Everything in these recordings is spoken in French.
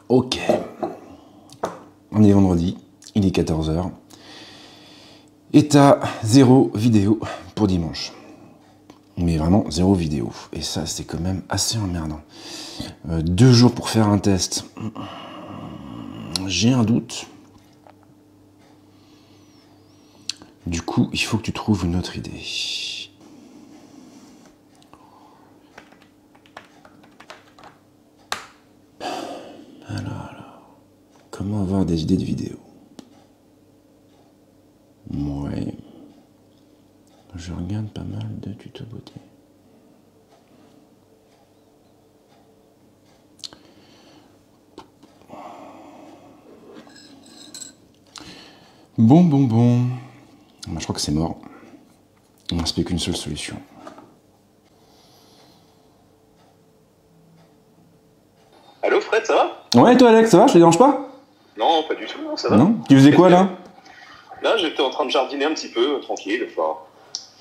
Ok. On est vendredi, il est 14 h. Et t'as 0 vidéo pour dimanche. Mais vraiment 0 vidéo. Et ça, c'est quand même assez emmerdant. 2 jours pour faire un test. J'ai un doute. Du coup, il faut que tu trouves une autre idée. Alors, comment avoir des idées de vidéos? Ouais. Je regarde pas mal de tutos beauté. Bon. Bah, je crois que c'est mort. Il ne reste plus qu'une seule solution. Allô Fred, ça va? Ouais, toi Alex, ça va? Je te dérange pas? Non, pas du tout, non, ça va. Non? Tu faisais quoi là? Là, j'étais en train de jardiner un petit peu, tranquille. Enfin,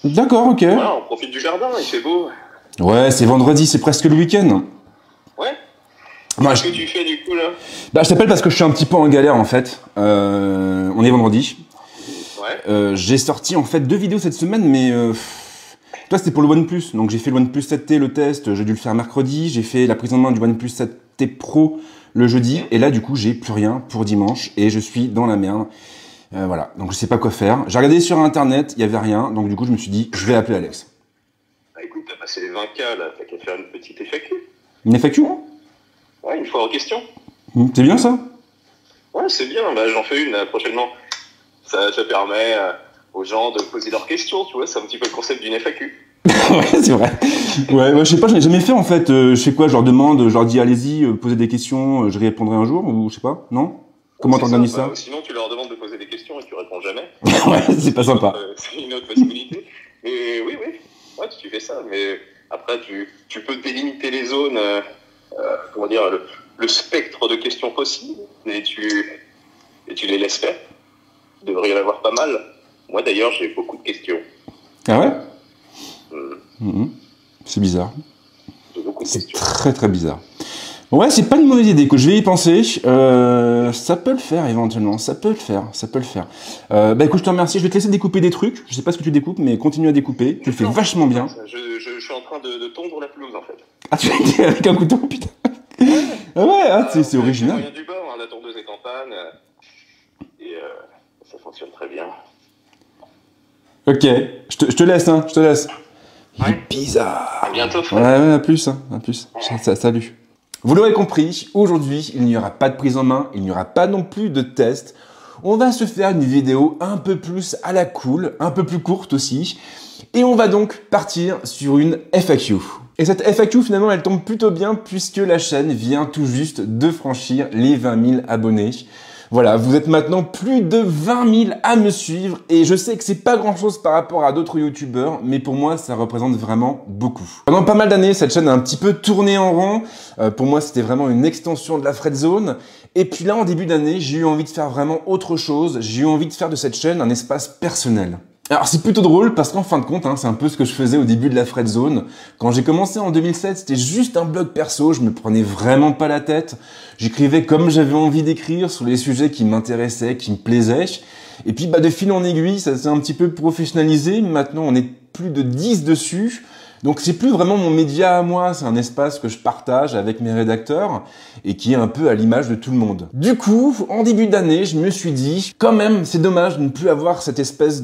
D'accord, ok. voilà, on profite du jardin, il fait beau. Ouais, c'est vendredi, c'est presque le week-end. Ouais. Moi, Qu'est-ce que tu fais du coup là? Bah, je t'appelle parce que je suis un petit peu en galère en fait. On est vendredi. Ouais. J'ai sorti en fait 2 vidéos cette semaine, mais toi c'était pour le OnePlus. Donc j'ai fait le OnePlus 7T, le test, j'ai dû le faire mercredi. J'ai fait la prise en main du OnePlus 7T Pro le jeudi. Et là du coup j'ai plus rien pour dimanche et je suis dans la merde. Voilà, donc je sais pas quoi faire. J'ai regardé sur internet, il y avait rien. Donc du coup je me suis dit, je vais appeler Alex. Bah écoute, t'as passé les 20K là, t'as qu'à faire une petite FAQ. Une FAQ, hein? Ouais, une fois en question. C'est bien ça? Ouais, c'est bien, bah j'en fais une prochainement. Ça permet aux gens de poser leurs questions, tu vois, c'est un petit peu le concept d'une FAQ. Ouais, c'est vrai. Ouais, je sais pas, je l'ai jamais fait en fait. Je sais quoi, je leur demande, je leur dis allez-y, posez des questions, je répondrai un jour, ou je sais pas, non? Comment t'organises ça? Bah, sinon, tu leur demandes de poser des questions et tu réponds jamais. Ouais, c'est pas sympa. C'est une autre possibilité. Mais oui, ouais, tu fais ça. Mais après, tu peux délimiter les zones, comment dire, le spectre de questions possibles, et tu les laisses faire. Il devrait y en avoir pas mal. Moi, d'ailleurs, j'ai beaucoup de questions. Ah ouais? C'est bizarre. J'ai beaucoup de C'est questions. très très bizarre. Ouais, c'est pas une mauvaise idée, que je vais y penser. Ça peut le faire éventuellement, ça peut le faire. Bah écoute, je te remercie, je vais te laisser découper des trucs. Je sais pas ce que tu découpes, mais continue à découper. Tu le fais vachement bien. Je suis en train de tondre la pelouse, en fait. Ah, tu l'as dit avec un couteau, putain. Ah ouais, c'est original. Rien du bord, hein, la tondeuse est en panne. Et ça fonctionne très bien. Ok, je te laisse, hein, je te laisse. Il Ouais. est bizarre. À bientôt, Fred. Ouais, à plus, hein, à plus. Salut. Vous l'aurez compris, aujourd'hui, il n'y aura pas de prise en main, il n'y aura pas non plus de test. On va se faire une vidéo un peu plus à la cool, un peu plus courte aussi. Et on va donc partir sur une FAQ. Et cette FAQ, finalement, elle tombe plutôt bien puisque la chaîne vient tout juste de franchir les 20 000 abonnés. Voilà, vous êtes maintenant plus de 20 000 à me suivre et je sais que c'est pas grand chose par rapport à d'autres youtubeurs, mais pour moi ça représente vraiment beaucoup. Pendant pas mal d'années, cette chaîne a un petit peu tourné en rond. Pour moi, c'était vraiment une extension de la Fredzone. Et puis là, en début d'année, j'ai eu envie de faire vraiment autre chose. J'ai eu envie de faire de cette chaîne un espace personnel. Alors c'est plutôt drôle parce qu'en fin de compte, c'est un peu ce que je faisais au début de la Fredzone. Quand j'ai commencé en 2007, c'était juste un blog perso, je me prenais vraiment pas la tête. J'écrivais comme j'avais envie d'écrire sur les sujets qui m'intéressaient, qui me plaisaient. Et puis de fil en aiguille, ça s'est un petit peu professionnalisé. Maintenant, on est plus de 10 dessus. Donc c'est plus vraiment mon média à moi, c'est un espace que je partage avec mes rédacteurs et qui est un peu à l'image de tout le monde. Du coup, en début d'année, je me suis dit, quand même, c'est dommage de ne plus avoir cette espèce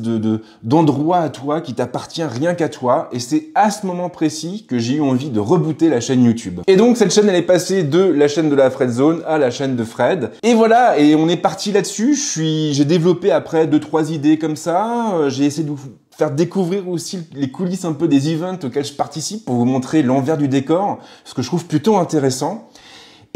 d'endroit à toi qui t'appartient rien qu'à toi. Et c'est à ce moment précis que j'ai eu envie de rebooter la chaîne YouTube. Et donc cette chaîne, elle est passée de la chaîne de la Fredzone à la chaîne de Fred. Et voilà, et on est parti là-dessus. J'ai développé après 2-3 idées comme ça. J'ai essayé de vous faire découvrir aussi les coulisses un peu des events auxquels je participe pour vous montrer l'envers du décor, ce que je trouve plutôt intéressant.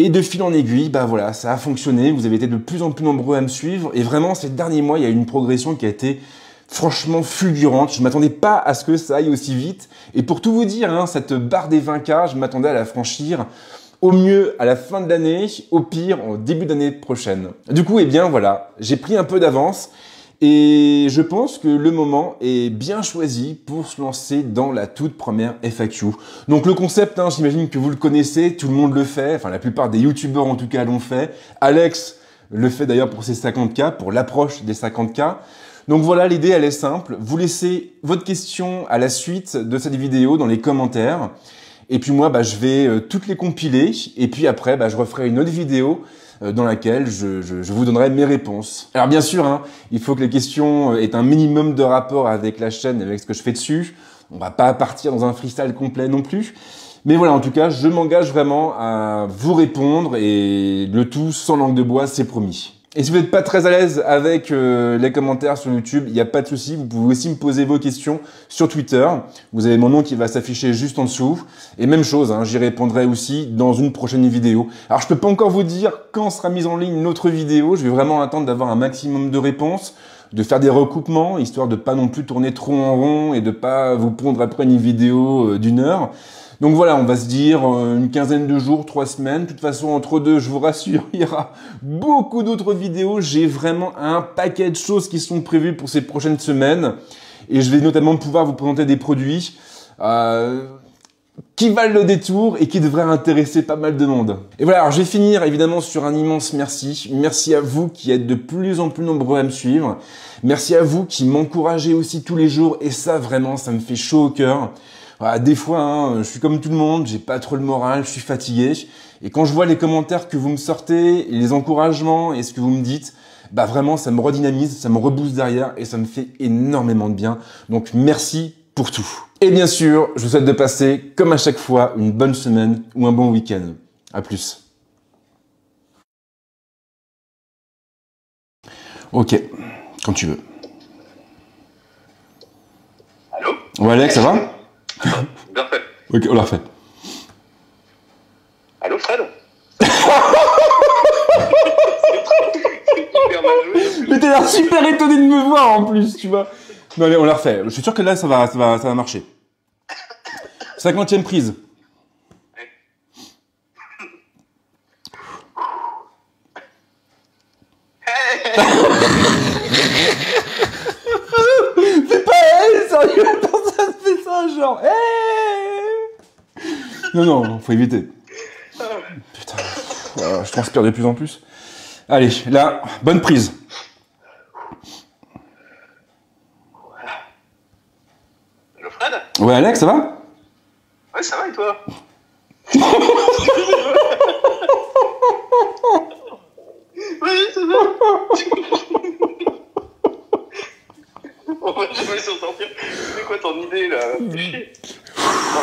Et de fil en aiguille, voilà, ça a fonctionné. Vous avez été de plus en plus nombreux à me suivre. Et vraiment, ces derniers mois, il y a eu une progression qui a été franchement fulgurante. Je m'attendais pas à ce que ça aille aussi vite. Et pour tout vous dire, cette barre des 20K, je m'attendais à la franchir au mieux à la fin de l'année, au pire au début d'année prochaine. Du coup, voilà, j'ai pris un peu d'avance. Et je pense que le moment est bien choisi pour se lancer dans la toute première FAQ. Donc le concept, hein, j'imagine que vous le connaissez, tout le monde le fait, enfin la plupart des youtubeurs en tout cas l'ont fait. Alex le fait d'ailleurs pour ses 50K, pour l'approche des 50K. Donc voilà, l'idée elle est simple, vous laissez votre question à la suite de cette vidéo dans les commentaires. Et puis moi, je vais toutes les compiler et puis après, je referai une autre vidéo dans laquelle je vous donnerai mes réponses. Alors bien sûr, hein, il faut que les questions aient un minimum de rapport avec la chaîne, avec ce que je fais dessus. On va pas partir dans un freestyle complet non plus. Mais voilà, en tout cas, je m'engage vraiment à vous répondre et le tout sans langue de bois, c'est promis. Et si vous n'êtes pas très à l'aise avec les commentaires sur YouTube, il n'y a pas de souci. Vous pouvez aussi me poser vos questions sur Twitter. Vous avez mon nom qui va s'afficher juste en dessous. Et même chose, hein, j'y répondrai aussi dans une prochaine vidéo. Alors, je peux pas encore vous dire quand sera mise en ligne notre vidéo. Je vais vraiment attendre d'avoir un maximum de réponses, de faire des recoupements, histoire de pas non plus tourner trop en rond et de pas vous pondre après une vidéo d'1 heure. Donc voilà, on va se dire une quinzaine de jours, 3 semaines. De toute façon, entre deux, je vous rassure, il y aura beaucoup d'autres vidéos. J'ai vraiment un paquet de choses qui sont prévues pour ces prochaines semaines. Et je vais notamment pouvoir vous présenter des produits qui valent le détour et qui devraient intéresser pas mal de monde. Et voilà, alors je vais finir évidemment sur un immense merci. Merci à vous qui êtes de plus en plus nombreux à me suivre. Merci à vous qui m'encouragez aussi tous les jours. Et ça, vraiment, ça me fait chaud au cœur. Voilà, des fois, hein, je suis comme tout le monde, j'ai pas trop le moral, je suis fatigué. Et quand je vois les commentaires que vous me sortez, les encouragements et ce que vous me dites, vraiment, ça me redynamise, ça me rebooste derrière et ça me fait énormément de bien. Donc, merci pour tout. Et bien sûr, je vous souhaite de passer, comme à chaque fois, une bonne semaine ou un bon week-end. À plus. Ok, quand tu veux. Allô? Ouais, Alex, ça va? Bien fait. Ok, on l'a refait. Allô, Fred? C'est hyper mal joué. Mais t'as l'air super étonné de me voir en plus, tu vois. Non, allez, on l'a refait. Je suis sûr que là, ça va marcher. 50e prise. C'est pas elle, sérieux, personne fait ça, genre. Hey, non, faut éviter. Putain, je transpire de plus en plus. Allez, là, bonne prise. Allô, Fred? Ouais, Alex, ça va? Ouais, ça va et toi? Oui, ça va. On va jamais s'en sortir. C'est quoi ton idée là? Fais chier. Bon,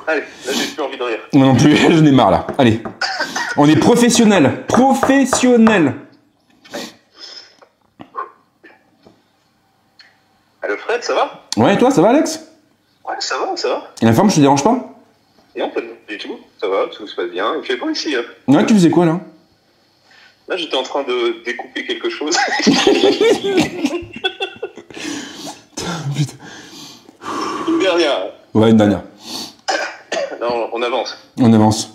allez, là j'ai plus envie de rire. Moi non plus, j'en ai marre là. Allez, on est professionnel. Professionnel. Allô Fred, ça va? Ouais, et toi, ça va, Alex? Ouais, ça va, ça va. Et la forme, je te dérange pas? Non, pas du tout. Ça va, tout se passe bien. Il fait bon ici. Hein. Ouais, tu faisais quoi là? Là, j'étais en train de découper quelque chose. Putain. Une dernière. Ouais, une dernière. Non, on avance. On avance.